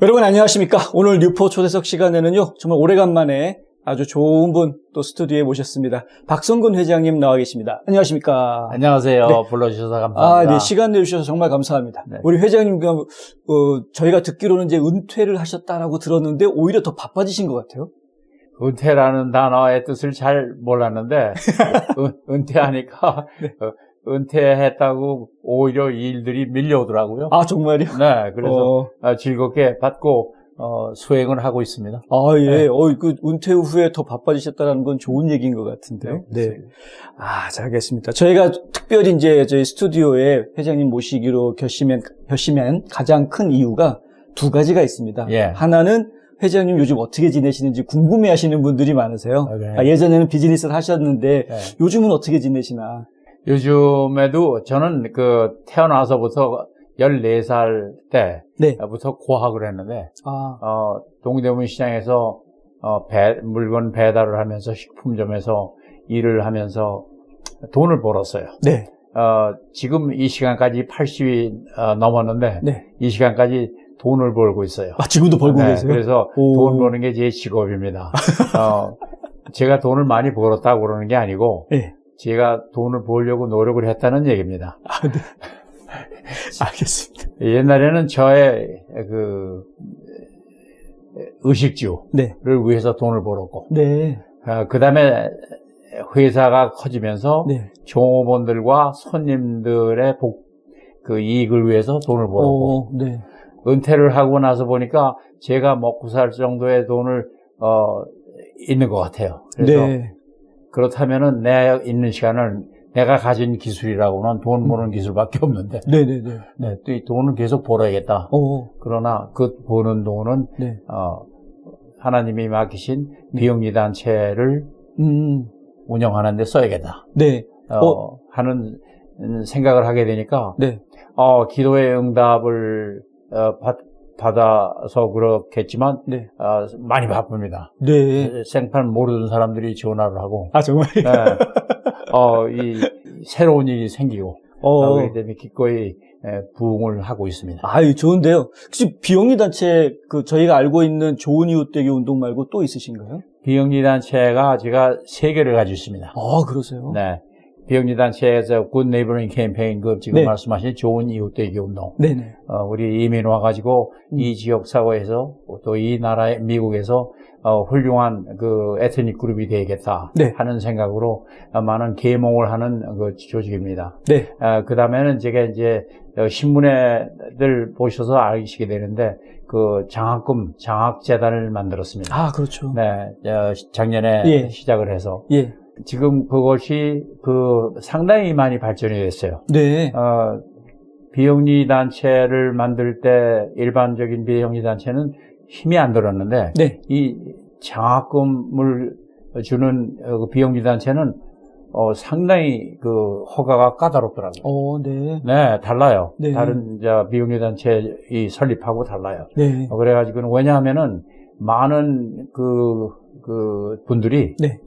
여러분 안녕하십니까? 오늘 뉴포 초대석 시간에는요, 정말 오래간만에 아주 좋은 분 또 스튜디오에 모셨습니다. 박성근 회장님 나와 계십니다. 안녕하십니까? 안녕하세요. 네. 불러주셔서 감사합니다. 네, 시간 내주셔서 정말 감사합니다. 네. 우리 회장님, 저희가 듣기로는 이제 은퇴를 하셨다라고 들었는데 오히려 더 바빠지신 것 같아요. 은퇴라는 단어의 뜻을 잘 몰랐는데 은퇴하니까 네. 은퇴했다고 오히려 일들이 밀려오더라고요. 아, 정말요? 네, 그래서 즐겁게 받고 수행을 하고 있습니다. 아, 예. 네. 그 은퇴 후에 더 바빠지셨다는 건 좋은 얘기인 것 같은데요. 네. 잘 알겠습니다. 저희가 특별히 이제 저희 스튜디오에 회장님 모시기로 결심한 가장 큰 이유가 두 가지가 있습니다. 예. 하나는 회장님 요즘 어떻게 지내시는지 궁금해 하시는 분들이 많으세요. 네. 예전에는 비즈니스를 하셨는데 네. 요즘은 어떻게 지내시나? 요즘에도 저는 태어나서부터 14살 때부터 고학을 했는데, 동대문 시장에서, 물건 배달을 하면서 식품점에서 일을 하면서 돈을 벌었어요. 네. 지금 이 시간까지 80이 넘었는데, 네. 이 시간까지 돈을 벌고 있어요. 지금도 벌고 계세요? 그래서 돈 버는 게 제 직업입니다. 제가 돈을 많이 벌었다고 그러는 게 아니고, 네. 제가 돈을 벌려고 노력을 했다는 얘기입니다. 네. 알겠습니다. 옛날에는 저의 의식주를 네. 위해서 돈을 벌었고, 네. 그 다음에 회사가 커지면서 네. 종업원들과 손님들의 이익을 위해서 돈을 벌었고, 네. 은퇴를 하고 나서 보니까 제가 먹고 살 정도의 돈을 있는 것 같아요. 그래서 네. 그렇다면은 내 있는 시간을 내가 가진 기술이라고는 돈 버는 기술밖에 없는데, 네네네. 네, 또 이 돈을 계속 벌어야겠다. 그러나 그 버는 돈은 네. 하나님이 맡기신 비영리 단체를 운영하는 데 써야겠다. 네. 하는 생각을 하게 되니까, 네. 기도의 응답을 받아서 그렇겠지만, 네. 많이 바쁩니다. 네. 생판 모르는 사람들이 전화를 하고, 정말요? 네. 이 새로운 일이 생기고, 그렇기 때문에 기꺼이 부응을 하고 있습니다. 좋은데요. 혹시 비영리 단체, 저희가 알고 있는 좋은 이웃 되기 운동 말고 또 있으신가요? 비영리 단체가 제가 3개를 가지고 있습니다. 그러세요? 네. 비영리 단체에서 Good Neighboring Campaign, 지금 네. 말씀하신 좋은 이웃 되기 운동. 네네. 우리 이민 와가지고 이 지역 사회에서 또 이 나라의 미국에서 훌륭한 에트닉 그룹이 되겠다 네. 하는 생각으로 많은 계몽을 하는 조직입니다. 네. 그 다음에는 제가 이제 신문에들 보셔서 아시게 되는데 장학재단을 만들었습니다. 그렇죠. 네, 작년에 예. 시작을 해서 예. 지금 그것이 상당히 많이 발전이 됐어요. 네. 비영리 단체를 만들 때 일반적인 비영리 단체는 힘이 안 들었는데, 네. 이 장학금을 주는 비영리 단체는 상당히 허가가 까다롭더라고요. 네. 네, 달라요. 네. 다른 비영리 단체 설립하고 달라요. 네. 그래가지고는 왜냐하면은 많은 분들이 네.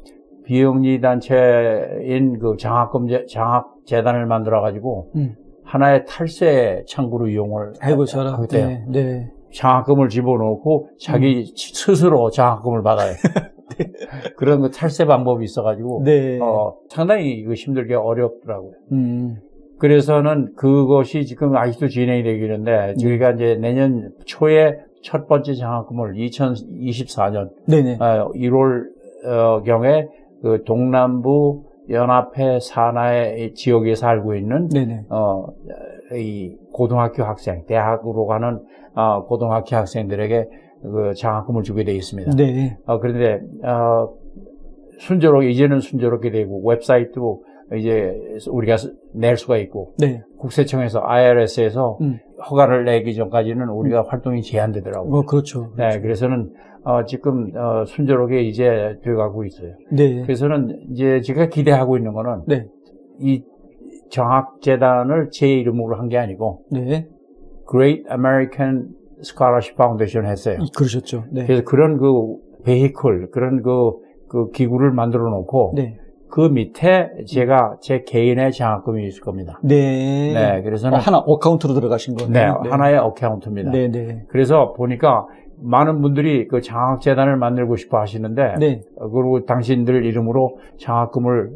비영리 단체인 장학재단을 만들어가지고 하나의 탈세 창구로 이용을 하게 돼요. 네. 네. 장학금을 집어넣고 자기 스스로 장학금을 받아요. 네. 그런 탈세 방법이 있어가지고 네. 상당히 힘들게 어렵더라고요. 그래서는 그것이 지금 아직도 진행이 되고 있는데 저희가 이제 내년 초에 첫 번째 장학금을 2024년 네네. 1월 경에 동남부 연합회 산하의 지역에 살고 있는 네네. 이 고등학교 학생, 대학으로 가는 고등학교 학생들에게 장학금을 주게 되어 있습니다. 네. 그런데 이제는 순조롭게 되고 웹사이트도 이제 우리가 낼 수가 있고, 네. 국세청에서 IRS에서 허가를 내기 전까지는 우리가 활동이 제한되더라고요. 그렇죠. 네, 그래서는 지금 순조롭게 이제 돼가고 있어요. 네. 그래서는 이제 제가 기대하고 있는 거는 네. 이 장학재단을 제 이름으로 한 게 아니고 네. Great American Scholarship Foundation 했어요. 그러셨죠. 네. 그래서 그런 베이클, 그런 기구를 만들어 놓고 네. 그 밑에 제가 제 개인의 장학금이 있을 겁니다. 네. 네, 그래서는 하나 어카운트로 들어가신 거네요. 네, 하나의 어카운트입니다. 네, 네. 그래서 보니까 많은 분들이 그 장학재단을 만들고 싶어 하시는데, 네. 그리고 당신들 이름으로 장학금을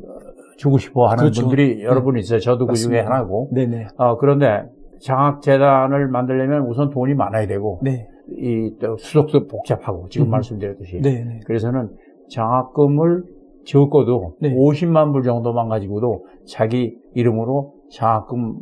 주고 싶어 하는 그렇죠. 분들이 여러 분 있어요. 저도 그 중에 맞습니다. 하나고. 네, 네. 그런데 장학재단을 만들려면 우선 돈이 많아야 되고, 네. 이 또 수속도 복잡하고, 지금 말씀드렸듯이. 네, 네. 그래서는 장학금을 적어도 네. 50만 불 정도만 가지고도 자기 이름으로 장학금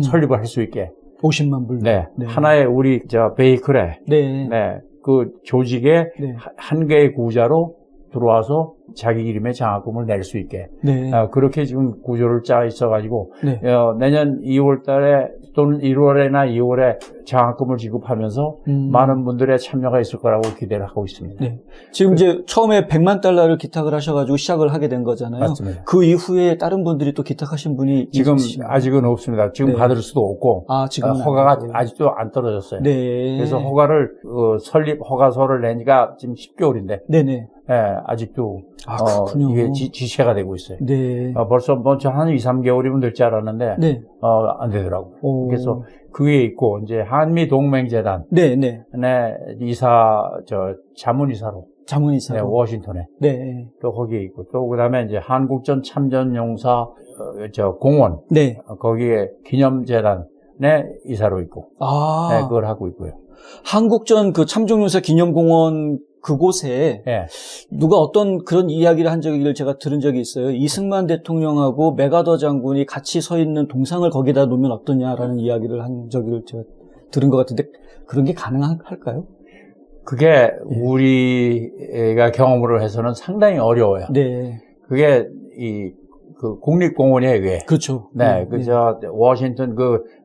설립을 할 수 있게. 50만 불. 네. 네. 하나의 우리 베이클에 네. 네. 그 조직의 네. 한 개의 구자로 들어와서 자기 이름의 장학금을 낼 수 있게. 네. 그렇게 지금 구조를 짜 있어가지고, 네. 내년 2월 달에 또는 1월에나 2월에 장학금을 지급하면서 많은 분들의 참여가 있을 거라고 기대를 하고 있습니다. 네. 지금 이제 처음에 100만 달러를 기탁을 하셔가지고 시작을 하게 된 거잖아요. 맞습니다. 그 이후에 다른 분들이 또 기탁하신 분이 지금 있으신가요? 아직은 없습니다. 지금 네. 받을 수도 없고, 지금 허가가 아직도 안 떨어졌어요. 네. 그래서 허가를, 설립 허가서를 낸 지가 지금 10개월인데, 네네. 예, 아직도, 그렇군요. 이게 지체가 되고 있어요. 네. 벌써 한 2, 3개월이면 될 줄 알았는데, 네. 안 되더라고요. 오. 그래서 그게 있고, 이제 한미동맹재단, 네네. 네, 자문이사로, 자문이사로. 네, 워싱턴에, 네. 또 거기에 있고, 또 그 다음에 이제 한국전 참전용사, 공원, 네. 거기에 기념재단의 이사로 있고, 네, 그걸 하고 있고요. 한국전 그 참전용사 기념공원 그곳에 예. 누가 어떤 그런 이야기를 한 적을 제가 들은 적이 있어요. 이승만 대통령하고 메가더 장군이 같이 서 있는 동상을 거기다 놓으면 어떠냐라는 이야기를 한 적을 제가 들은 것 같은데 그런 게 가능할까요? 그게 우리가 경험으로 해서는 상당히 어려워요. 네. 그게 그 국립공원이에요, 그게. 그렇죠. 네, 워싱턴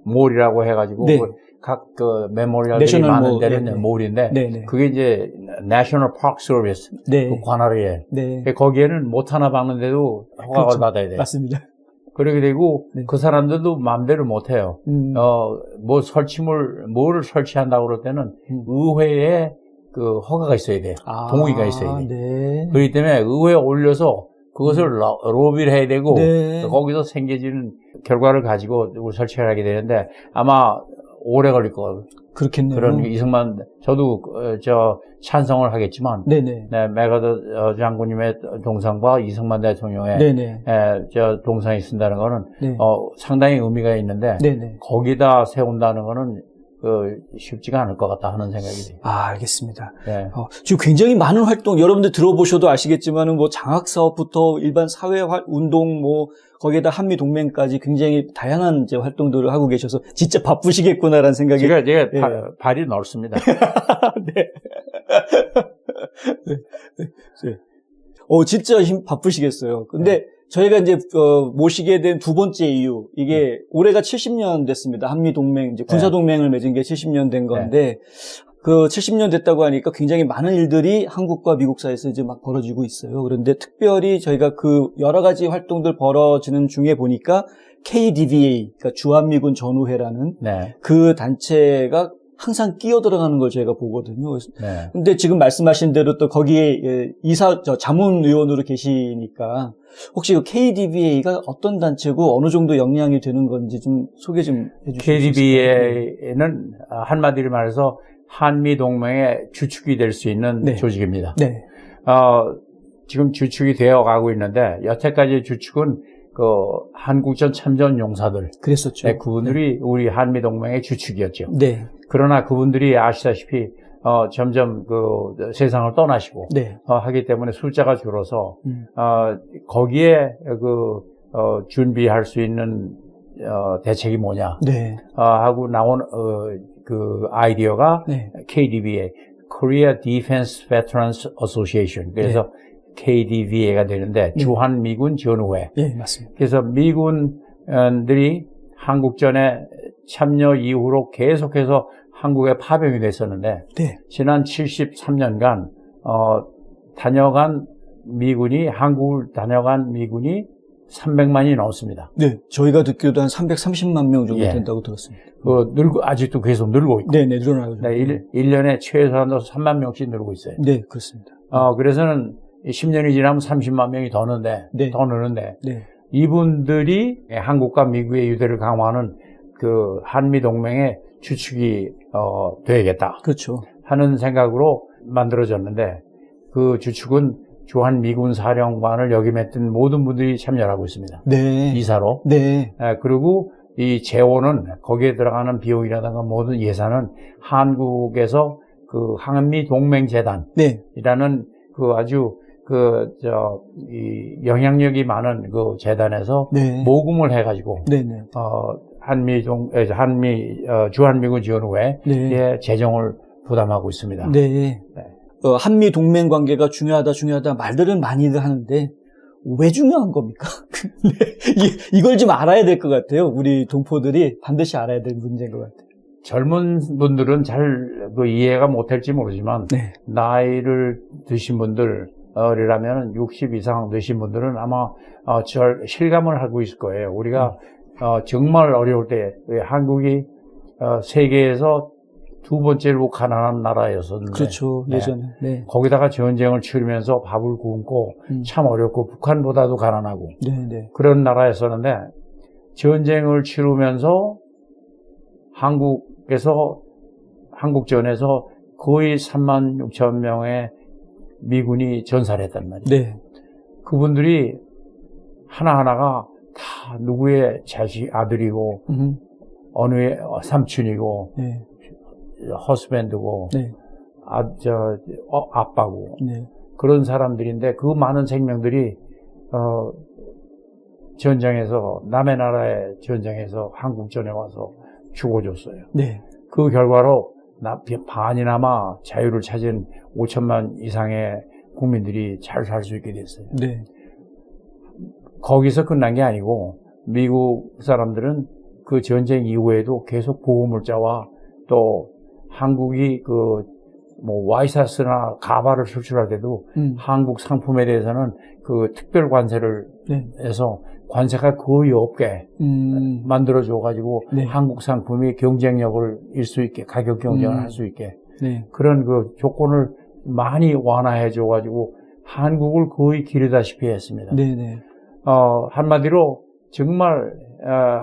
몰이라고 해가지고, 네. 각 메모리얼들이 내셔널 많은 몰, 데는 네. 몰인데, 네. 그게 이제 National Park Service, 네. 그 관할이에요. 네. 거기에는 못 하나 박는데도 허가를 그렇죠. 받아야 돼요. 맞습니다. 그렇게 되고, 네. 그 사람들도 마음대로 못 해요. 뭐를 설치한다고 그럴 때는 의회에 그 허가가 있어야 돼요. 동의가 있어야 돼요. 네. 그렇기 때문에 의회에 올려서 그것을 로비를 해야 되고, 네. 거기서 생겨지는 결과를 가지고 설치를 하게 되는데, 아마 오래 걸릴 거예요. 그렇겠네요. 그런 이승만, 저도, 찬성을 하겠지만, 네네. 네, 메가더 장군님의 동상과 이승만 대통령의, 네네. 동상이 쓴다는 거는, 네. 상당히 의미가 있는데, 네네. 거기다 세운다는 거는, 쉽지가 않을 것 같다 하는 생각이 들어요. 알겠습니다. 네. 지금 굉장히 많은 활동, 여러분들 들어보셔도 아시겠지만은 뭐 장학사업부터 일반 사회 운동, 거기에다 한미동맹까지 굉장히 다양한 이제 활동들을 하고 계셔서 진짜 바쁘시겠구나라는 생각이. 제가 네. 발이 넓습니다. 네. 네. 진짜 바쁘시겠어요. 근데 저희가 이제 모시게 된 두 번째 이유, 이게 올해가 70년 됐습니다. 한미동맹, 이제 군사동맹을 맺은 게 70년 된 건데, 그 70년 됐다고 하니까 굉장히 많은 일들이 한국과 미국 사이에서 이제 막 벌어지고 있어요. 그런데 특별히 저희가 그 여러 가지 활동들 벌어지는 중에 보니까 KDVA, 그러니까 주한미군 전우회라는 네. 그 단체가 항상 끼어 들어가는 걸 저희가 보거든요. 네. 근데 지금 말씀하신 대로 또 거기에 자문위원으로 계시니까 혹시 그 KDVA가 어떤 단체고 어느 정도 영향이 되는 건지 좀 소개 좀 해주실 수 있을까요? KDVA는 한마디로 말해서 한미동맹의 주축이 될 수 있는 네. 조직입니다. 네. 지금 주축이 되어 가고 있는데 여태까지 주축은 그 한국전 참전 용사들, 그랬었죠. 네, 그분들이 우리 한미동맹의 주축이었죠. 네. 그러나 그분들이 아시다시피 점점 그 세상을 떠나시고 네. 하기 때문에 숫자가 줄어서 거기에 준비할 수 있는 대책이 뭐냐 네. 하고 나온 그 아이디어가 네. KDVA, Korea Defense Veterans Association. 그래서 KDVA가 되는데 주한미군 전우회. 네, 맞습니다. 그래서 미군들이 한국전에 참여 이후로 계속해서 한국에 파병이 됐었는데 네. 지난 73년간 한국을 다녀간 미군이 300만이 넘습니다. 네. 저희가 듣기로도 한 330만 명 정도 된다고 들었습니다. 아직도 계속 늘고 있고. 네, 늘어나고 있습니다. 네, 1년에 최소한도 3만 명씩 늘고 있어요. 네, 그렇습니다. 그래서는 10년이 지나면 30만 명이 더 느는데, 네. 네. 이분들이 한국과 미국의 유대를 강화하는 그 한미 동맹의 주축이 되야겠다. 그렇죠. 하는 생각으로 만들어졌는데 그 주축은 주한 미군 사령관을 역임했던 모든 분들이 참여하고 있습니다. 네. 이사로. 네. 그리고 이 재원은 거기에 들어가는 비용이라든가 모든 예산은 한국에서 그 한미 동맹 재단이라는 네. 그 아주 이 영향력이 많은 그 재단에서 네. 모금을 해가지고 네네. 주한미군 지원 후에 네. 재정을 부담하고 있습니다. 네. 한미 동맹 관계가 중요하다 말들은 많이들 하는데 왜 중요한 겁니까? 이걸 좀 알아야 될 것 같아요. 우리 동포들이 반드시 알아야 될 문제인 것 같아요. 젊은 분들은 잘 이해가 못할지 모르지만 네. 나이를 드신 분들이라면 60 이상 되신 분들은 아마 실감을 하고 있을 거예요. 우리가 정말 어려울 때 한국이 세계에서 두 번째로 가난한 나라였었는데 그렇죠. 예전에. 네. 거기다가 전쟁을 치르면서 밥을 굶고 참 어렵고 북한보다도 가난하고 네. 그런 나라였었는데 전쟁을 치르면서 한국전에서 거의 3만 6천 명의 미군이 전사를 했단 말이에요. 네. 그분들이 하나하나가 다 누구의 아들이고 어느의 삼촌이고 네. 허스밴드고 네. 아빠고 네. 그런 사람들인데 그 많은 생명들이 전쟁에서 남의 나라의 전쟁에서 한국전에 와서 죽어줬어요. 네. 그 결과로 반이나마 자유를 찾은 5천만 이상의 국민들이 잘 살 수 있게 됐어요. 네. 거기서 끝난 게 아니고 미국 사람들은 그 전쟁 이후에도 계속 보호물자와 또 한국이 와이셔츠나 가발을 수출할 때도 한국 상품에 대해서는 그 특별 관세를 해서 관세가 거의 없게 만들어줘가지고 네. 한국 상품이 경쟁력을 잃을 수 있게 가격 경쟁을 할 수 있게 네. 그런 그 조건을 많이 완화해줘가지고 한국을 거의 기르다시피 했습니다. 네네. 한마디로 정말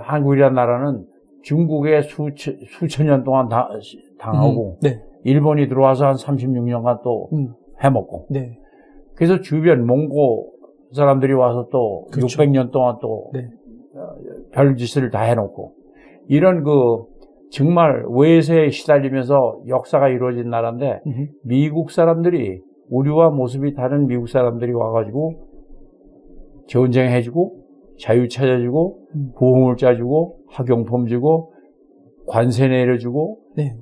한국이라는 나라는 중국에 수천 년 동안 당하고 네. 일본이 들어와서 한 36년간 또 해먹고 네. 그래서 주변 몽고 사람들이 와서 또 그렇죠. 600년 동안 또 네. 별짓을 다 해놓고 이런 정말 외세에 시달리면서 역사가 이루어진 나라인데 미국 사람들이 우리와 모습이 다른 미국 사람들이 와가지고 전쟁해주고 자유 찾아주고 보험을 짜주고 학용품 주고 관세 내려주고 네.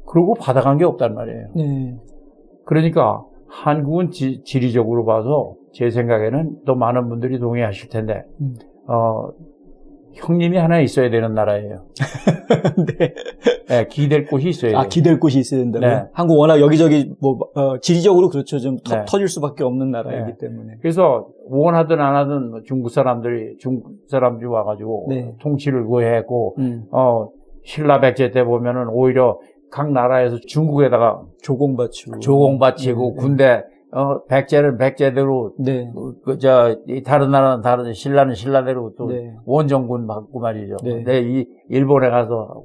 그러고 받아간 게 없단 말이에요. 네. 그러니까 한국은 지리적으로 봐서 제 생각에는 또 많은 분들이 동의하실 텐데 형님이 하나 있어야 되는 나라예요. 네. 네, 기댈 곳이 있어야 돼요. 기댈 곳이 있어야 된다고요? 네. 한국 워낙 여기저기 지리적으로 그렇죠. 좀 네. 터질 수밖에 없는 나라이기 네. 때문에. 그래서 원하든 안 하든 중국 사람들이 와가지고 네. 통치를 구했고 신라 백제 때 보면은 오히려 각 나라에서 중국에다가 조공 바치고 네. 군대 백제는 백제대로 네. 다른 나라는 다른 신라는 신라대로 또 네. 원정군 받고 말이죠. 네. 근데 이 일본에 가서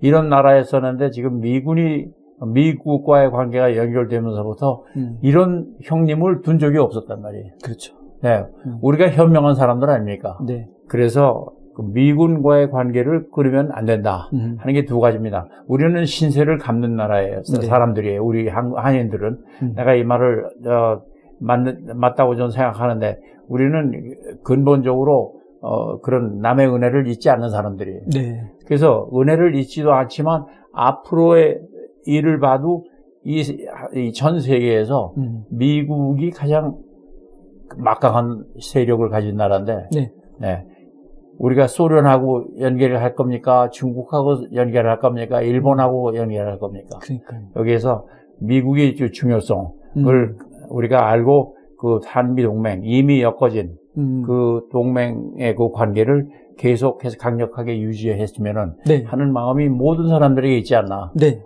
이런 나라였었는데 지금 미국과의 관계가 연결되면서부터 이런 형님을 둔 적이 없었단 말이에요. 그렇죠. 네. 우리가 현명한 사람들 아닙니까? 네. 그래서 미군과의 관계를 끊으면 안 된다 하는 게 두 가지입니다. 우리는 신세를 갚는 나라예요. 네. 사람들이에요. 우리 한인들은. 내가 이 말을 맞다고 저는 생각하는데 우리는 근본적으로 그런 남의 은혜를 잊지 않는 사람들이에요. 네. 그래서 은혜를 잊지도 않지만 앞으로의 일을 봐도 이 전 세계에서 미국이 가장 막강한 세력을 가진 나라인데 네. 네. 우리가 소련하고 연결을 할 겁니까? 중국하고 연결을 할 겁니까? 일본하고 연결을 할 겁니까? 그러니까요. 여기에서 미국의 중요성을 우리가 알고 그 한미동맹 이미 엮어진 그 동맹의 그 관계를 계속해서 강력하게 유지했으면은 네. 하는 마음이 모든 사람들에게 있지 않나. 네.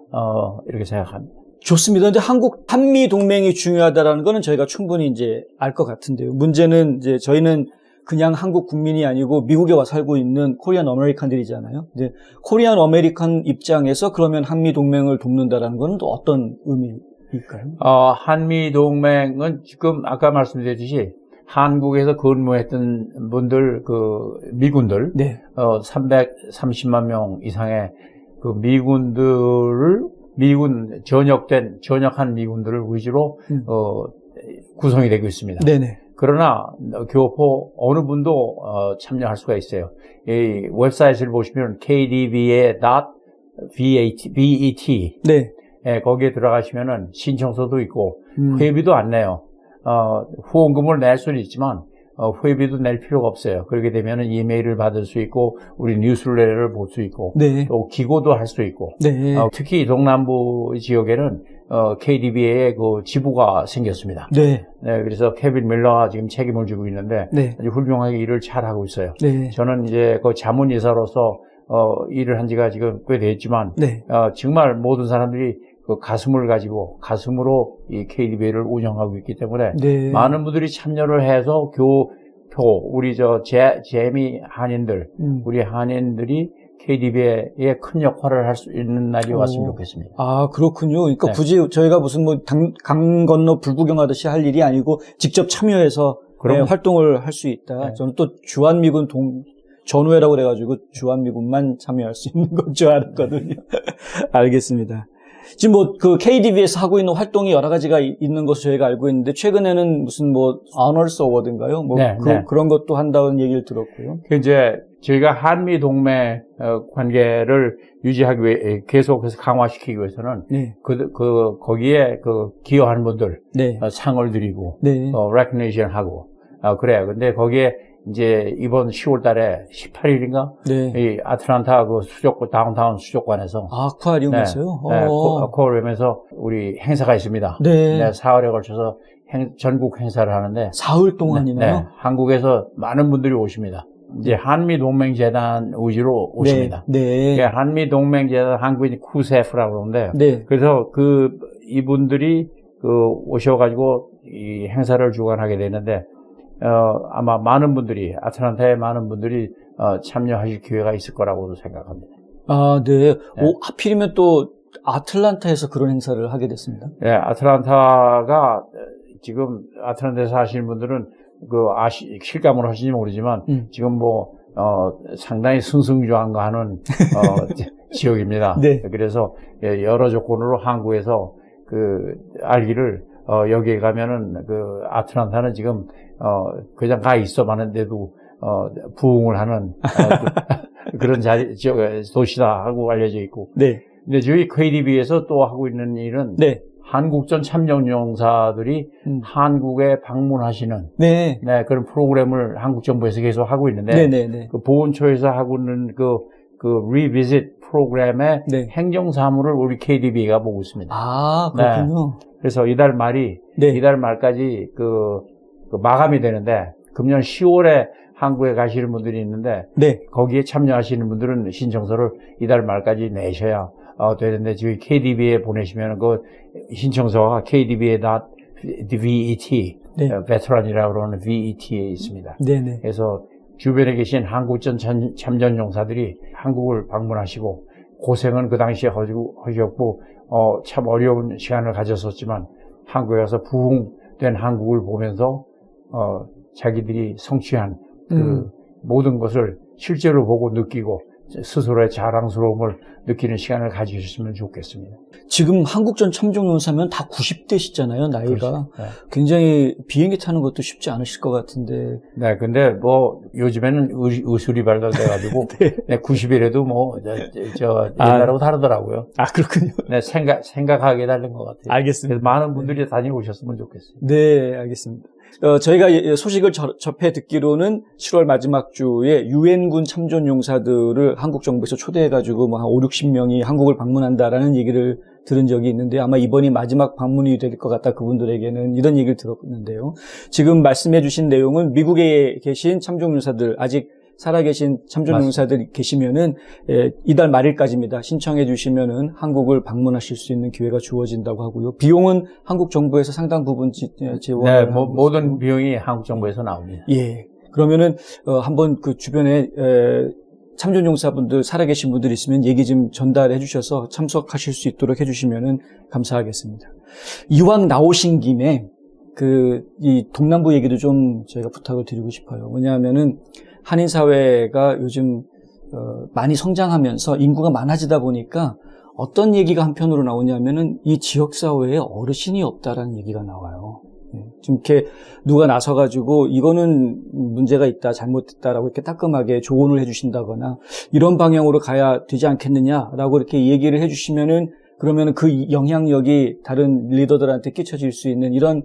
이렇게 생각합니다. 좋습니다. 근데 한미 동맹이 중요하다라는 거는 저희가 충분히 이제 알 것 같은데요. 문제는 이제 저희는 그냥 한국 국민이 아니고 미국에 와 살고 있는 코리안 아메리칸들이잖아요. 이제 코리안 아메리칸 입장에서 그러면 한미 동맹을 돕는다라는 거는 또 어떤 의미일까요? 한미 동맹은 지금 아까 말씀드렸듯이 한국에서 근무했던 분들, 미군들, 네. 330만 명 이상의 그 전역한 미군들을 위주로, 구성이 되고 있습니다. 네네. 그러나, 교포 어느 분도, 참여할 수가 있어요. 이 웹사이트를 보시면 kdba.bet, 네. 예, 거기에 들어가시면은 신청서도 있고, 회비도 안 내요. 후원금을 낼 수는 있지만, 회비도 낼 필요가 없어요. 그렇게 되면은 이메일을 받을 수 있고, 우리 뉴스레터를 볼 수 있고, 네. 또 기고도 할 수 있고, 네. 특히 동남부 지역에는, KDB의 그 지부가 생겼습니다. 네. 네, 그래서 케빈 밀러가 지금 책임을 지고 있는데, 네. 아주 훌륭하게 일을 잘 하고 있어요. 네. 저는 이제 그 자문이사로서, 일을 한 지가 지금 꽤 됐지만, 네. 정말 모든 사람들이 그 가슴으로 이 KDB를 운영하고 있기 때문에 네. 많은 분들이 참여를 해서 우리 재미 한인들, 우리 한인들이 KDB에 큰 역할을 할 수 있는 날이 왔으면 좋겠습니다. 아, 그렇군요. 그러니까 네. 굳이 저희가 무슨 강 건너 불 구경하듯이 할 일이 아니고 직접 참여해서 네, 활동을 할 수 있다. 네. 저는 또 주한미군 전우회라고 그래가지고 주한미군만 참여할 수 있는 건 줄 알았거든요. 알겠습니다. 지금 그 KDB에서 하고 있는 활동이 여러 가지가 있는 것으로 저희가 알고 있는데, 최근에는 무슨 아너스 어워드인가요? 네. 그런 것도 한다는 얘기를 들었고요. 이제 저희가 한미 동맹 관계를 유지하기 위해 계속해서 강화시키기 위해서는 네. 거기에 기여하는 분들 네. 상을 드리고 네. recognition 하고 그래요. 근데 거기에 이제 이번 10월 달에 18일인가? 네. 이 아틀란타 다운타운 수족관에서. 아쿠아리움에서요? 네. 아쿠아리움에서 우리 행사가 있습니다. 네. 네, 사흘에 걸쳐서 전국 행사를 하는데. 사흘 동안이나요? 네. 한국에서 많은 분들이 오십니다. 이제 한미동맹재단 위주로 오십니다. 네. 네. 한미동맹재단 한국인 쿠세프라고 그러는데. 네. 그래서 이분들이 오셔가지고 이 행사를 주관하게 되는데, 아마 아틀란타에 많은 분들이, 참여하실 기회가 있을 거라고 생각합니다. 아, 네. 네. 하필이면 또 아틀란타에서 그런 행사를 하게 됐습니다. 네, 아틀란타가, 지금 아틀란타에서 사시는 분들은 실감을 하시는지 모르지만, 지금 상당히 승승장구하는, 지역입니다. 네. 그래서 여러 조건으로 한국에서 알기를, 여기에 가면은 아틀란타는 지금 그냥 가 있어봤는데도 부흥을 하는 그런 도시다 하고 알려져 있고. 네. 근데 저희 KDB에서 또 하고 있는 일은 네. 한국전 참전용사들이 한국에 방문하시는 네. 그런 프로그램을 한국 정부에서 계속 하고 있는데 네네네. 보훈처에서 하고 있는 리비짓 프로그램의 네. 행정사무를 우리 KDB가 보고 있습니다. 아, 그렇군요. 그래서 이달 말까지 마감이 되는데, 금년 10월에 한국에 가시는 분들이 있는데, 네. 거기에 참여하시는 분들은 신청서를 이달 말까지 내셔야 되는데, 저희 KDB에 보내시면 신청서가 kdba.vet, 네. 베테랑이라고 그러는 VET에 있습니다. 네네. 그래서 주변에 계신 한국전 참전용사들이 한국을 방문하시고, 고생은 그 당시에 하셨고, 참 어려운 시간을 가졌었지만, 한국에 가서 부흥된 한국을 보면서, 자기들이 성취한 모든 것을 실제로 보고 느끼고, 스스로의 자랑스러움을 느끼는 시간을 가지셨으면 좋겠습니다. 지금 한국전 참전용사면 다 90대시잖아요, 나이가. 네. 굉장히 비행기 타는 것도 쉽지 않으실 것 같은데. 네, 근데 요즘에는 의술이 발달돼가지고, 네. 90이라도 옛날하고 다르더라고요. 아, 그렇군요. 네, 생각하게 달린 것 같아요. 알겠습니다. 그래서 많은 분들이 다녀오셨으면 좋겠어요. 네, 알겠습니다. 저희가 소식을 접해 듣기로는 7월 마지막 주에 유엔군 참전용사들을 한국 정부에서 초대해가지고 한 5, 60명이 한국을 방문한다라는 얘기를 들은 적이 있는데, 아마 이번이 마지막 방문이 될 것 같다, 그분들에게는. 이런 얘기를 들었는데요. 지금 말씀해 주신 내용은 미국에 계신 참전용사들, 아직 살아계신 참전용사들이 계시면은 이달 말일까지입니다. 신청해 주시면은 한국을 방문하실 수 있는 기회가 주어진다고 하고요. 비용은 한국 정부에서 상당 부분 지원을 네, 하고 모든 있어요. 비용이 한국 정부에서 나옵니다. 예. 그러면은 한번 그 주변에 참전용사분들 살아계신 분들 있으면 얘기 좀 전달해 주셔서 참석하실 수 있도록 해주시면은 감사하겠습니다. 이왕 나오신 김에 이 동남부 얘기도 좀 저희가 부탁을 드리고 싶어요. 뭐냐면은 한인 사회가 요즘 많이 성장하면서 인구가 많아지다 보니까 어떤 얘기가 한편으로 나오냐면은 이 지역 사회에 어르신이 없다라는 얘기가 나와요. 좀 이렇게 누가 나서가지고 이거는 문제가 있다, 잘못됐다라고 이렇게 따끔하게 조언을 해주신다거나 이런 방향으로 가야 되지 않겠느냐라고 이렇게 얘기를 해주시면은 그러면은 그 영향력이 다른 리더들한테 끼쳐질 수 있는 이런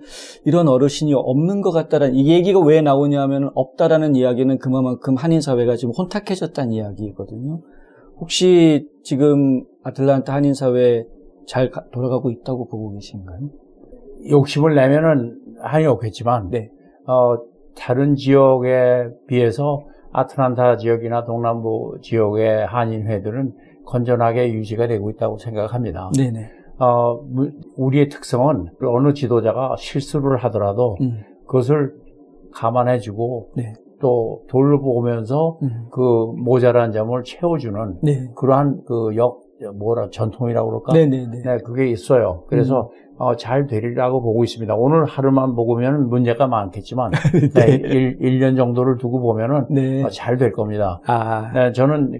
어르신이 없는 것 같다라는 이 얘기가 왜 나오냐면 없다라는 이야기는 그만큼 한인 사회가 지금 혼탁해졌다는 이야기거든요. 혹시 지금 아틀란타 한인 사회 잘 돌아가고 있다고 보고 계신가요? 욕심을 내면은 한이 없겠지만, 네. 다른 지역에 비해서 아틀란타 지역이나 동남부 지역의 한인회들은 건전하게 유지가 되고 있다고 생각합니다. 네네. 우리의 특성은 어느 지도자가 실수를 하더라도 그것을 감안해주고 네. 또 돌보면서 그 모자란 점을 채워주는 네. 그러한 전통이라고 그럴까? 네네네. 네, 그게 있어요. 그래서 잘 되리라고 보고 있습니다. 오늘 하루만 보면 문제가 많겠지만 네, 1년 정도를 두고 보면은 네. 잘 될 겁니다. 아. 네, 저는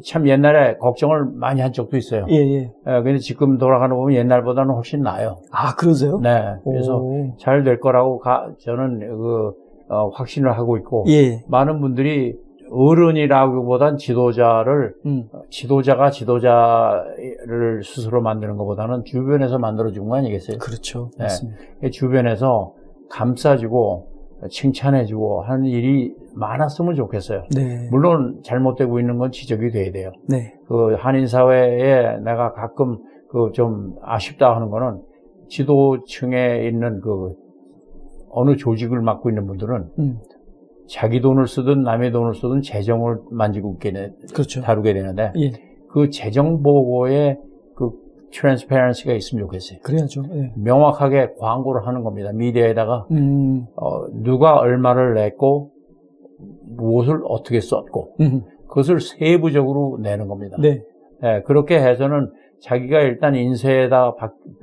참 옛날에 걱정을 많이 한 적도 있어요. 예. 근데 지금 돌아가는 거 보면 옛날보다는 훨씬 나아요. 아, 그러세요? 네. 그래서 잘 될 거라고 저는 확신을 하고 있고 예. 많은 분들이 어른이라기보단 지도자가 지도자를 스스로 만드는 것보다는 주변에서 만들어준 거 아니겠어요? 그렇죠. 네. 맞습니다. 주변에서 감싸주고 칭찬해주고 하는 일이 많았으면 좋겠어요. 네. 물론 잘못되고 있는 건 지적이 돼야 돼요. 네. 한인 사회에 내가 가끔 좀 아쉽다 하는 거는 지도층에 있는 어느 조직을 맡고 있는 분들은 자기 돈을 쓰든 남의 돈을 쓰든 재정을 만지고 그렇죠. 다루게 되는데 예. 그 재정 보고에 트랜스페런시가 있으면 좋겠어요. 그래야죠. 예. 명확하게 광고를 하는 겁니다. 미디어에다가 누가 얼마를 냈고 무엇을 어떻게 썼고 그것을 세부적으로 내는 겁니다. 네. 네, 그렇게 해서는 자기가 일단 인쇄에다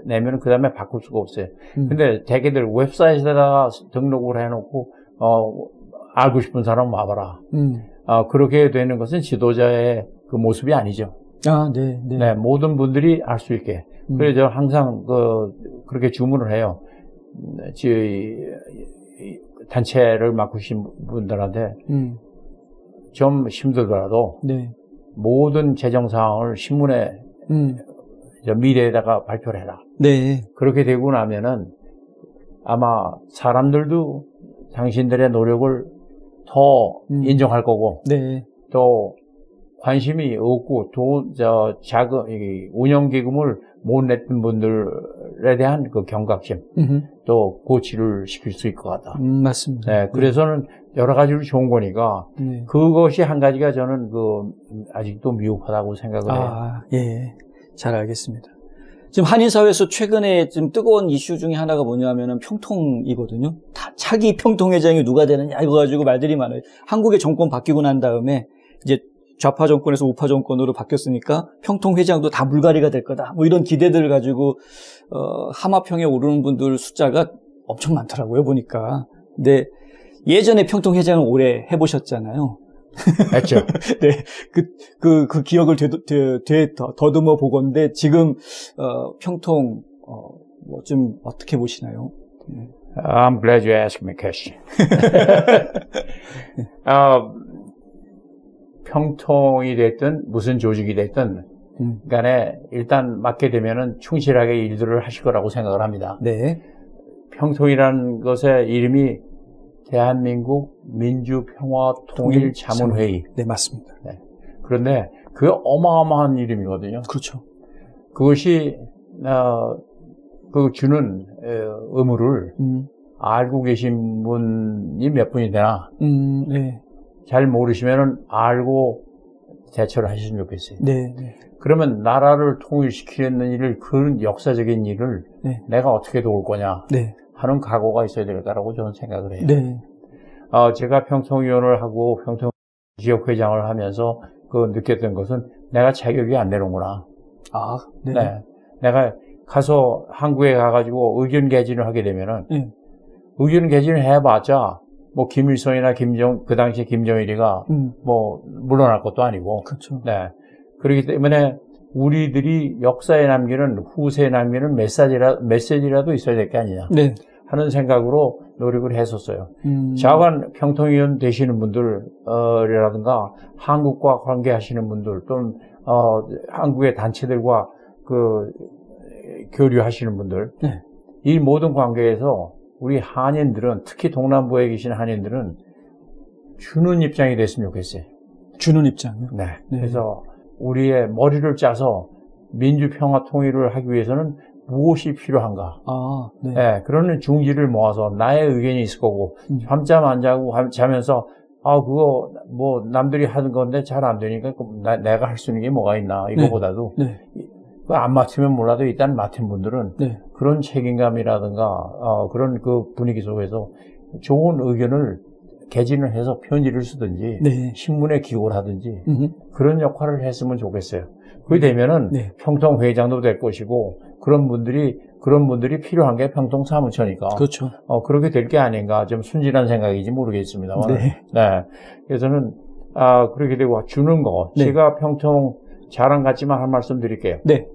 내면 그 다음에 바꿀 수가 없어요. 근데 대개들 웹사이트에다가 등록을 해놓고 알고 싶은 사람 와봐라. 그렇게 되는 것은 지도자의 그 모습이 아니죠. 아, 네. 네, 모든 분들이 알 수 있게. 그래서 저 항상 그렇게 주문을 해요. 단체를 맡으신 분들한테 좀 힘들더라도 네. 모든 재정 사항을 신문에 미래에다가 발표를 해라. 네. 그렇게 되고 나면은 아마 사람들도 당신들의 노력을 더 인정할 거고 네. 또 관심이 없고 운영기금을 못 냈던 분들에 대한 경각심 또 고치를 시킬 수 있을 것 같다. 맞습니다. 네, 그래서는 여러 가지로 좋은 거니까 네. 그것이 한 가지가 저는 아직도 미흡하다고 생각을 해요. 아, 예. 잘 알겠습니다. 지금 한인사회에서 최근에 좀 뜨거운 이슈 중에 하나가 뭐냐면은 평통이거든요. 차기 평통회장이 누가 되느냐 이거 가지고 말들이 많아요. 한국의 정권 바뀌고 난 다음에 이제 좌파 정권에서 우파 정권으로 바뀌었으니까 평통회장도 다 물갈이가 될 거다. 뭐 이런 기대들을 가지고 하마평에 오르는 분들 숫자가 엄청 많더라고요, 보니까. 근데 예전에 평통회장을 오래 해보셨잖아요. 했죠. 네, 그 기억을 더듬어 보건데 지금 평통 뭐 좀 어떻게 보시나요? I'm glad you asked me a question. 평통이 됐든 무슨 조직이 됐든 간에 일단 맡게 되면은 충실하게 일들을 하실 거라고 생각을 합니다. 네. 평통이라는 것의 이름이 대한민국 민주평화통일자문회의. 네, 맞습니다. 네. 그런데 그게 어마어마한 이름이거든요. 그렇죠. 그것이 주는 의무를 알고 계신 분이 몇 분이 되나? 네. 잘 모르시면은 알고 대처를 하셨으면 좋겠어요. 네, 네. 그러면 나라를 통일시키는 일을, 그런 역사적인 일을 네. 내가 어떻게 도울 거냐 네. 하는 각오가 있어야 될 거라고 저는 생각을 해요. 네. 제가 평통위원을 하고 평통 지역회장을 하면서 느꼈던 것은 내가 자격이 안 되는구나. 아, 네. 네. 내가 가서 한국에 가가지고 의견 개진을 하게 되면은, 네. 의견 개진을 해봤자, 뭐, 김일성이나 그 당시 김정일이가, 물러날 것도 아니고. 그렇죠. 네. 그렇기 때문에 우리들이 역사에 남기는, 후세에 남기는 메시지라도 있어야 될 게 아니냐. 네. 하는 생각으로 노력을 했었어요. 자관 평통위원 되시는 분들이라든가 한국과 관계하시는 분들 또는 한국의 단체들과 교류하시는 분들, 네. 이 모든 관계에서 우리 한인들은, 특히 동남부에 계신 한인들은 주는 입장이 됐으면 좋겠어요. 주는 입장이요? 네. 네. 그래서 우리의 머리를 짜서 민주평화 통일을 하기 위해서는 무엇이 필요한가? 아, 네. 네, 그런 중지를 모아서 나의 의견이 있을 거고, 밤잠 안 자고 자면서, 그거, 남들이 하는 건데 잘 안 되니까, 내가 할 수 있는 게 뭐가 있나, 이거보다도, 네. 그거 안 맡으면 몰라도 일단 맡은 분들은, 네. 그런 책임감이라든가, 그런 분위기 속에서 좋은 의견을 개진을 해서 편지를 쓰든지, 네. 신문에 기고를 하든지, 그런 역할을 했으면 좋겠어요. 그게 되면은, 네. 평통회장도 될 것이고, 그런 분들이 필요한 게 평통 사무처니까. 그렇죠. 그렇게 될 게 아닌가. 좀 순진한 생각인지 모르겠습니다만. 네. 네. 그래서는, 그렇게 되고 주는 거. 네. 제가 평통 자랑 같지만 한 말씀 드릴게요. 네.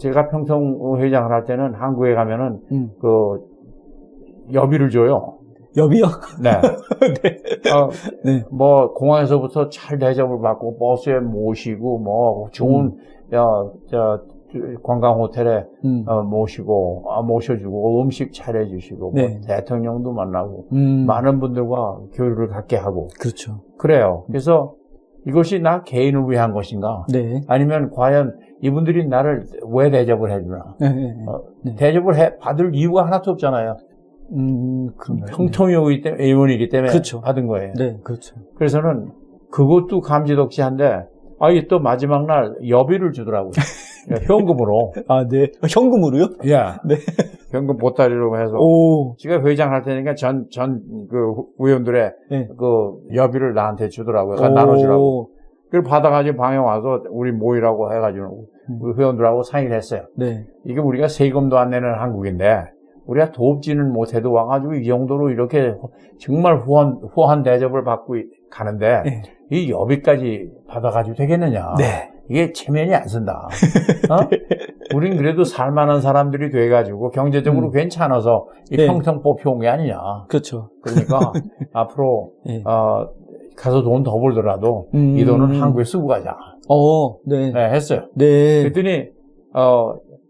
제가 평통 회장을 할 때는 한국에 가면은, 여비를 줘요. 여비요? 네. 네. 네. 공항에서부터 잘 대접을 받고, 버스에 모시고, 좋은, 관광 호텔에 모셔주고 음식 차려주시고 네. 대통령도 만나고 많은 분들과 교류를 갖게 하고 그렇죠. 그래요. 그래서 이것이 나 개인을 위한 것인가? 네. 아니면 과연 이분들이 나를 왜 대접을 해주나? 네. 대접을 받을 이유가 하나도 없잖아요. 평통위원이기 때문에 그렇죠. 받은 거예요. 네, 그렇죠. 그래서는 그것도 감지덕지한데 이게 또 마지막 날 여비를 주더라고요. 현금으로. 아, 네. 현금으로요? 예. 네. 현금 보따리로 해서. 오. 제가 회장 할 테니까 의원들의 네. 여비를 나한테 주더라고요. 나눠주라고. 그걸 받아가지고 방에 와서 우리 모이라고 해가지고 우리 회원들하고 상의를 했어요. 네. 이게 우리가 세금도 안 내는 한국인데 우리가 돕지는 못해도 와가지고 이 정도로 이렇게 정말 후한 대접을 받고 가는데 네. 이 여비까지 받아가지고 되겠느냐. 네. 이게 체면이 안 쓴다. 우린 그래도 살만한 사람들이 돼가지고 경제적으로 괜찮아서 이 네. 평통 뽑혀온 게 아니냐. 그렇죠. 그러니까 앞으로 네. 가서 돈 더 벌더라도 이 돈은 한국에 쓰고 가자. 네. 네, 했어요. 네. 그랬더니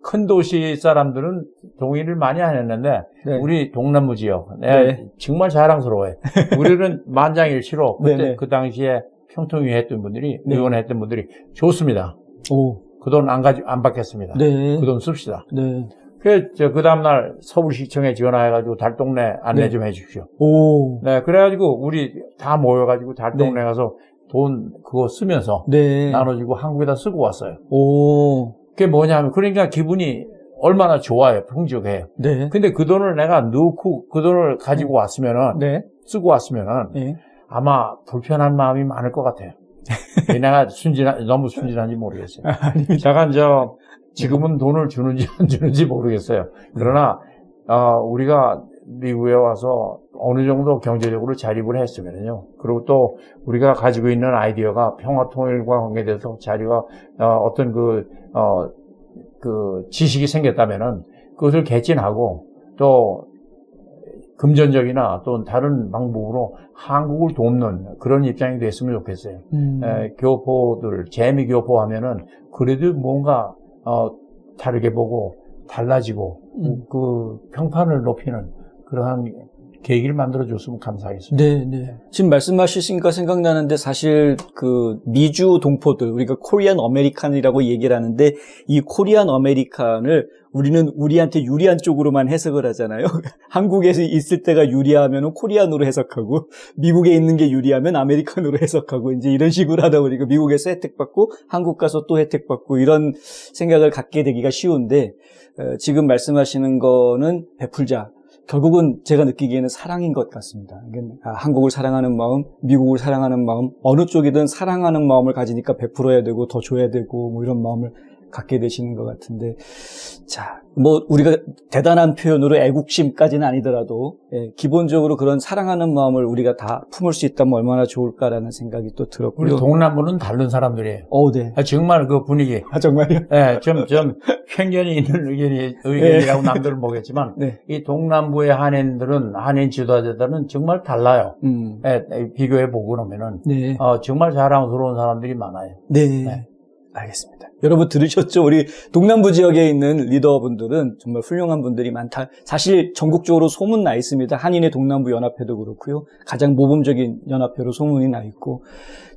큰 도시 사람들은 동의를 많이 안 했는데 네. 우리 동남부 지역 네. 정말 자랑스러워요. 우리는 만장일치로 그때 네네. 그 당시에 평통위 했던 분들이 네. 의원 했던 분들이 좋습니다. 오. 그 돈 안 받겠습니다. 네. 그 돈 씁시다. 네. 그 다음날 서울시청에 전화해가지고 달동네 안내 네. 좀 해주십시오. 오. 네, 그래가지고 우리 다 모여가지고 달동네 네. 가서 돈 그거 쓰면서 네. 나눠주고 한국에다 쓰고 왔어요. 오. 그게 뭐냐면 그러니까 기분이 얼마나 좋아요. 풍족해요. 네. 근데 그 돈을 내가 넣고 그 돈을 가지고 왔으면은 네. 쓰고 왔으면은 네. 아마 불편한 마음이 많을 것 같아요. 내가 너무 순진한지 모르겠어요. 잠깐 지금은 돈을 주는지 안 주는지 모르겠어요. 그러나 우리가 미국에 와서 어느 정도 경제적으로 자립을 했으면요. 그리고 또 우리가 가지고 있는 아이디어가 평화 통일과 관계돼서 자리가 어떤 지식이 생겼다면은 그것을 개진하고 또 금전적이나 또 다른 방법으로 한국을 돕는 그런 입장이 됐으면 좋겠어요. 교포들, 재미교포 하면은 그래도 뭔가, 다르게 보고 달라지고, 그 평판을 높이는 그러한 계기를 만들어줬으면 감사하겠습니다. 네, 네. 지금 말씀하시니까 생각나는데 사실 미주 동포들, 우리가 코리안 아메리칸이라고 얘기를 하는데 이 코리안 아메리칸을 우리는 우리한테 유리한 쪽으로만 해석을 하잖아요. 한국에서 있을 때가 유리하면 코리안으로 해석하고 미국에 있는 게 유리하면 아메리칸으로 해석하고 이제 이런 식으로 하다 보니까 미국에서 혜택받고 한국 가서 또 혜택받고 이런 생각을 갖게 되기가 쉬운데 지금 말씀하시는 거는 베풀자. 결국은 제가 느끼기에는 사랑인 것 같습니다. 한국을 사랑하는 마음, 미국을 사랑하는 마음, 어느 쪽이든 사랑하는 마음을 가지니까 베풀어야 되고 더 줘야 되고 뭐 이런 마음을 갖게 되시는 것 같은데, 자, 뭐 우리가 대단한 표현으로 애국심까지는 아니더라도 기본적으로 그런 사랑하는 마음을 우리가 다 품을 수 있다면 얼마나 좋을까라는 생각이 또 들었고요. 우리 동남부는 다른 사람들이에요. 네. 정말 그 분위기. 정말요? 네, 좀 편견이 있는 의견이라고 남들은 보겠지만, 네. 이 동남부의 한인들은, 한인 지도자들은 정말 달라요. 비교해보고 그러면은, 네. 정말 자랑스러운 사람들이 많아요. 네. 알겠습니다. 여러분 들으셨죠? 우리 동남부 지역에 있는 리더분들은 정말 훌륭한 분들이 많다. 사실 전국적으로 소문나 있습니다. 한인의 동남부 연합회도 그렇고요. 가장 모범적인 연합회로 소문이 나 있고,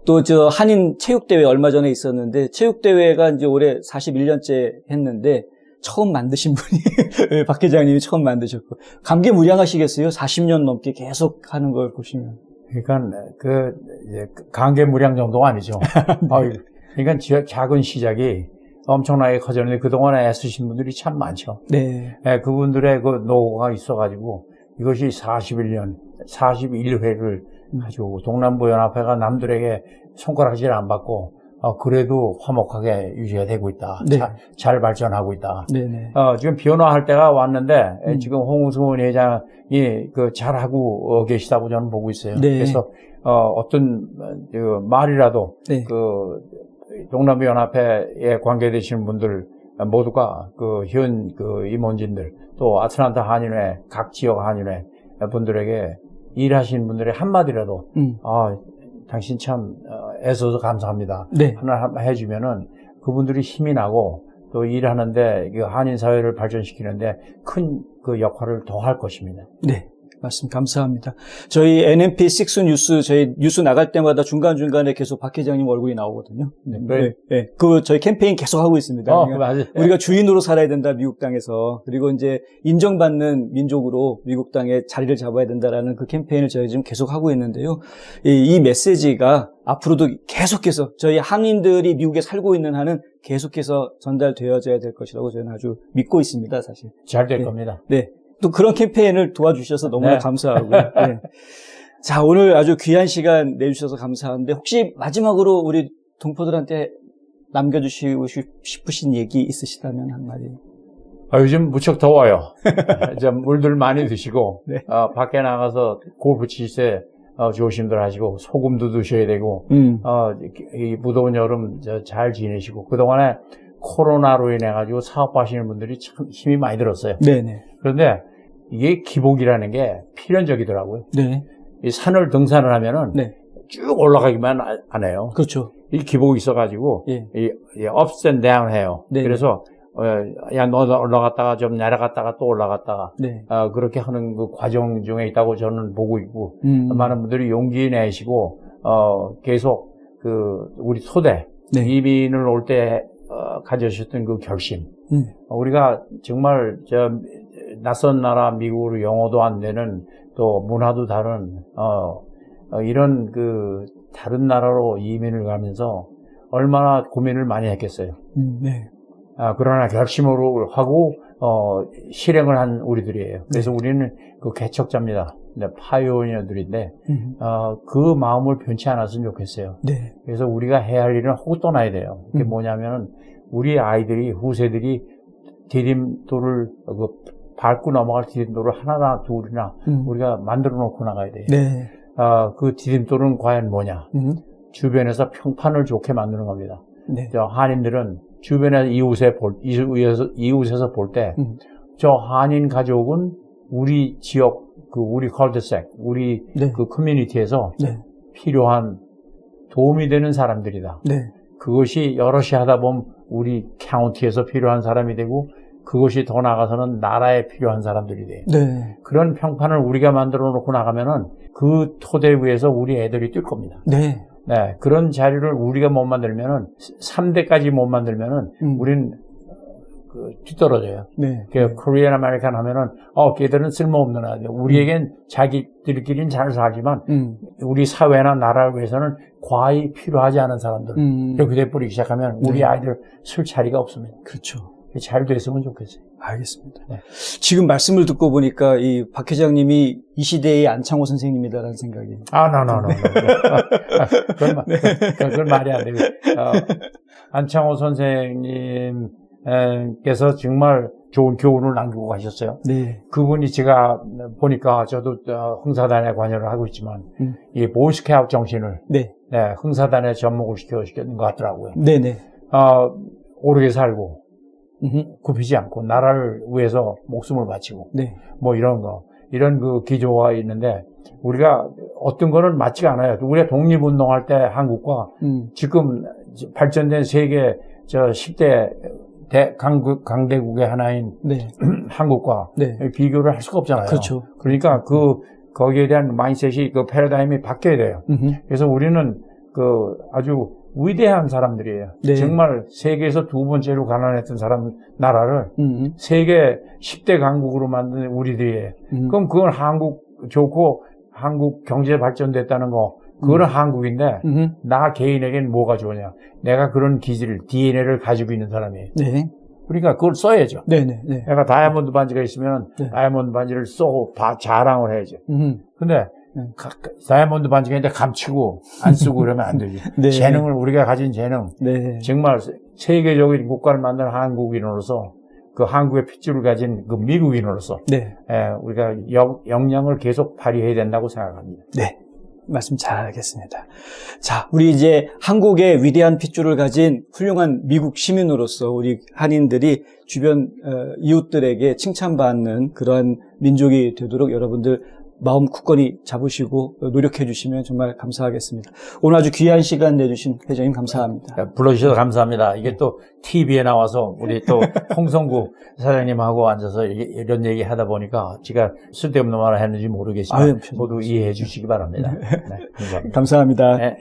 또 저 한인 체육대회 얼마 전에 있었는데, 체육대회가 이제 올해 41년째 했는데 처음 만드신 분이 박 회장님이 처음 만드셨고, 감개무량하시겠어요? 40년 넘게 계속 하는 걸 보시면. 그러니까 감개무량 정도가 아니죠. 그러니까 작은 시작이 엄청나게 커졌는데 그동안에 애쓰신 분들이 참 많죠. 네. 그분들의 그 노고가 있어가지고 이것이 41회를 가지고 동남부 연합회가 남들에게 손가락질 안 받고 그래도 화목하게 유지가 되고 있다. 네. 잘 발전하고 있다. 네네. 지금 변화할 때가 왔는데 지금 홍승훈 회장이 잘하고 계시다고 저는 보고 있어요. 네. 그래서 어떤 말이라도 네. 동남부 연합회에 관계되시는 분들 모두가 현 임원진들 또 아틀란타 한인회 각 지역 한인회 분들에게 일하시는 분들의 한마디라도 당신 참 애써서 감사합니다. 네. 하나 해주면은 그분들이 힘이 나고 또 일하는데 한인 사회를 발전시키는데 큰 역할을 더 할 것입니다. 네. 말씀 감사합니다. 저희 NMP6 뉴스, 저희 뉴스 나갈 때마다 중간중간에 계속 박 회장님 얼굴이 나오거든요. 네. 네. 저희 캠페인 계속 하고 있습니다. 맞아요. 우리가 주인으로 살아야 된다, 미국 땅에서. 그리고 이제 인정받는 민족으로 미국 땅에 자리를 잡아야 된다라는 그 캠페인을 저희 지금 계속 하고 있는데요. 이 메시지가 앞으로도 계속해서 저희 한인들이 미국에 살고 있는 한은 계속해서 전달되어져야 될 것이라고 저는 아주 믿고 있습니다, 사실. 잘 될 겁니다. 네. 또 그런 캠페인을 도와주셔서 너무나 네. 감사하고요. 네. 자, 오늘 아주 귀한 시간 내주셔서 감사한데 혹시 마지막으로 우리 동포들한테 남겨주시고 싶으신 얘기 있으시다면 한마디. 요즘 무척 더워요. 좀 물들 많이 드시고 네. 밖에 나가서 골프 칠 때 조심들 하시고 소금도 드셔야 되고 이 무더운 여름 잘 지내시고 그동안에 코로나로 인해 가지고 사업하시는 분들이 참 힘이 많이 들었어요. 네네. 그런데 이게 기복이라는 게 필연적이더라고요. 네. 이 산을 등산을 하면은 네. 쭉 올라가기만 안 해요. 그렇죠. 이 기복이 있어가지고 예. 이 ups and down 해요. 네. 그래서 너 올라갔다가 좀 내려갔다가 또 올라갔다가 네. 그렇게 하는 그 과정 중에 있다고 저는 보고 있고 많은 분들이 용기 내시고 계속 우리 토대 네. 이민을 올 때 가지셨던 그 결심 우리가 정말 낯선 나라 미국으로 영어도 안 되는 또 문화도 다른 이런 다른 나라로 이민을 가면서 얼마나 고민을 많이 했겠어요. 네. 그러나 결심으로 하고 실행을 한 우리들이에요. 그래서 우리는 개척자입니다. 파이오니어들인데 그 마음을 변치 않았으면 좋겠어요. 네. 그래서 우리가 해야 할 일은 하고 떠나야 돼요. 그게 뭐냐면은 우리 아이들이 후세들이 디딤돌을 밟고 넘어갈 디딤돌을 하나나 둘이나 우리가 만들어 놓고 나가야 돼요. 네. 그 디딤돌은 과연 뭐냐? 주변에서 평판을 좋게 만드는 겁니다. 네. 한인들은 주변에 이웃에서 볼 때 저 한인 가족은 우리 지역 우리 컬트색 우리 네. 커뮤니티에서 네. 필요한 도움이 되는 사람들이다. 네. 그것이 여럿이 하다 보면 우리 카운티에서 필요한 사람이 되고 그것이 더 나아가서는 나라에 필요한 사람들이 돼요. 네. 그런 평판을 우리가 만들어 놓고 나가면은 그 토대 위에서 우리 애들이 뛸 겁니다. 네. 네, 그런 자리를 우리가 못 만들면은 3대까지 못 만들면은 우리는 뒤떨어져요. 네. 그 코리안 아메리칸 하면은 걔들은 쓸모없는 아들. 우리에겐 자기들끼리는 잘 살지만 우리 사회나 나라를 위해서는 과히 필요하지 않은 사람들 이렇게 돼버리기 시작하면 우리 네. 아이들 쓸 자리가 없습니다. 그렇죠. 잘 됐으면 좋겠어요. 알겠습니다. 네. 지금 말씀을 듣고 보니까 이 박 회장님이 이 시대의 안창호 선생님이다라는 생각이. No. 그건 말이 안 되고. 안창호 선생님께서 정말 좋은 교훈을 남기고 가셨어요. 네. 그분이 제가 보니까 저도 흥사단에 관여를 하고 있지만 이 보이스카우트 정신을 네. 흥사단에 접목을 시켰는 것 같더라고요. 네네. 오르게 살고 굽히지 않고 나라를 위해서 목숨을 바치고 네. 뭐 이런 그 기조가 있는데 우리가 어떤 거는 맞지가 않아요. 우리가 독립운동할 때 한국과 지금 발전된 세계 10대 강대국의 하나인 네. 한국과 네. 비교를 할 수가 없잖아요. 그렇죠. 그러니까 거기에 대한 마인드셋이 그 패러다임이 바뀌어야 돼요. 그래서 우리는 아주 위대한 사람들이에요. 네. 정말 세계에서 두 번째로 가난했던 나라를 세계 10대 강국으로 만든 우리들이에요. 그럼 그건 한국 좋고 한국 경제 발전됐다는 거, 그거는 한국인데 나 개인에겐 뭐가 좋으냐. 내가 그런 기질, DNA를 가지고 있는 사람이에요. 네. 그러니까 그걸 써야죠. 네네. 네. 내가 다이아몬드 반지가 있으면 네. 다이아몬드 반지를 쏘고 자랑을 해야죠. 근데 네. 다이아몬드 반지가 있는데 감추고 안 쓰고 그러면 안 되지. 네. 재능을 우리가 가진 재능, 네. 정말 세계적인 국가를 만든 한국인으로서 그 한국의 핏줄을 가진 그 미국인으로서 네. 우리가 역량을 계속 발휘해야 된다고 생각합니다. 네. 말씀 잘 알겠습니다. 자, 우리 이제 한국의 위대한 핏줄을 가진 훌륭한 미국 시민으로서 우리 한인들이 주변 이웃들에게 칭찬받는 그러한 민족이 되도록 여러분들 마음 굳건히 잡으시고 노력해 주시면 정말 감사하겠습니다. 오늘 아주 귀한 시간 내주신 회장님 감사합니다. 불러주셔서 감사합니다. 이게 또 TV에 나와서 우리 또 홍성구 사장님하고 앉아서 이런 얘기 하다 보니까 제가 쓸데없는 말을 했는지 모르겠지만 모두 이해해 주시기 바랍니다. 네, 감사합니다. 감사합니다. 네.